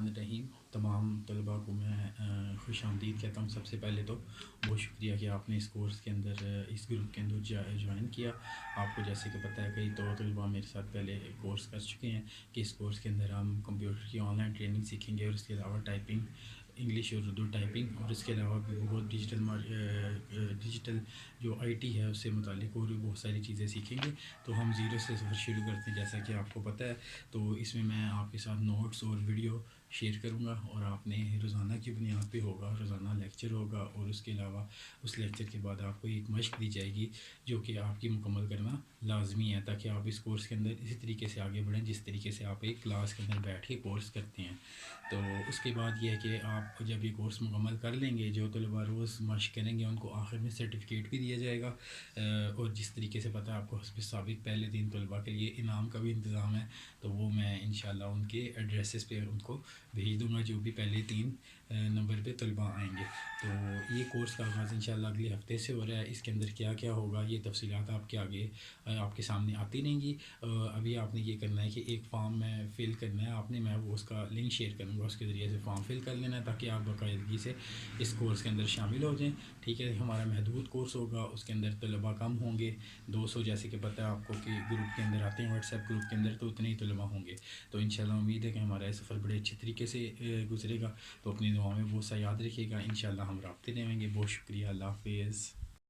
الرحیم تمام طلباء کو میں خوش آمدید کہتا ہوں۔ سب سے پہلے تو بہت شکریہ کہ آپ نے اس کورس کے اندر اس گروپ کے اندر جوائن کیا۔ آپ کو جیسے کہ پتہ ہے کئی تو طلباء میرے ساتھ پہلے کورس کر چکے ہیں کہ اس کورس کے اندر ہم کمپیوٹر کی آن لائن ٹریننگ سیکھیں گے، اور اس کے علاوہ ٹائپنگ، انگلش اور اردو ٹائپنگ، اور اس کے علاوہ بھی بہت ڈیجیٹل جو آئی ٹی ہے اس سے متعلق اور بھی بہت ساری چیزیں سیکھیں گے۔ تو ہم زیرو سے سفر شروع کرتے ہیں جیسا کہ آپ کو پتہ ہے۔ تو اس میں آپ کے ساتھ نوٹس اور ویڈیو شیئر کروں گا، اور آپ نے روزانہ کی بنیاد پہ ہوگا، روزانہ لیکچر ہوگا، اور اس کے علاوہ اس لیکچر کے بعد آپ کو ایک مشق دی جائے گی جو کہ آپ کی مکمل کرنا لازمی ہے، تاکہ آپ اس کورس کے اندر اسی طریقے سے آگے بڑھیں جس طریقے سے آپ ایک کلاس کے اندر بیٹھ کے کورس کرتے ہیں۔ تو اس کے بعد یہ ہے کہ آپ جب یہ کورس مکمل کر لیں گے، جو طلباء روز مشق کریں گے ان کو آخر میں سرٹیفکیٹ بھی دیا جائے گا، اور جس طریقے سے پتہ ہے آپ کو حسب ثابت پہلے 3 طلباء کے لیے انعام کا بھی انتظام ہے، تو وہ میں انشاءاللہ ان کے ایڈریسز پہ ان کو بھیج دوں گا جو بھی پہلے 3 نمبر پہ طلباء آئیں گے۔ تو یہ کورس کا آغاز انشاءاللہ اگلے ہفتے سے ہو رہا ہے۔ اس کے اندر کیا کیا ہوگا یہ تفصیلات آپ کے آگے آپ کے سامنے آتی رہیں گی۔ ابھی آپ نے یہ کرنا ہے کہ ایک فارم میں فل کرنا ہے آپ نے، میں وہ اس کا لنک شیئر کروں گا، اس کے ذریعے سے فارم فل کر لینا ہے تاکہ آپ باقاعدگی سے اس کورس کے اندر شامل ہو جائیں۔ ٹھیک ہے، ہمارا محدود کورس ہوگا، اس کے اندر طلباء کم ہوں گے، 200 جیسے کہ پتہ ہے آپ کو کہ گروپ کے اندر آتے ہیں، واٹس ایپ گروپ کے اندر تو اتنے ہی طلباء ہوں گے۔ تو انشاءاللہ امید ہے کہ ہمارا یہ سفر بڑے اچھے طریقے سے گزرے گا۔ تو اپنی دعاؤں میں بہت سا یاد رکھیے گا، انشاءاللہ ہم رابطے رہیں گے۔ بہت شکریہ، اللہ حافظ۔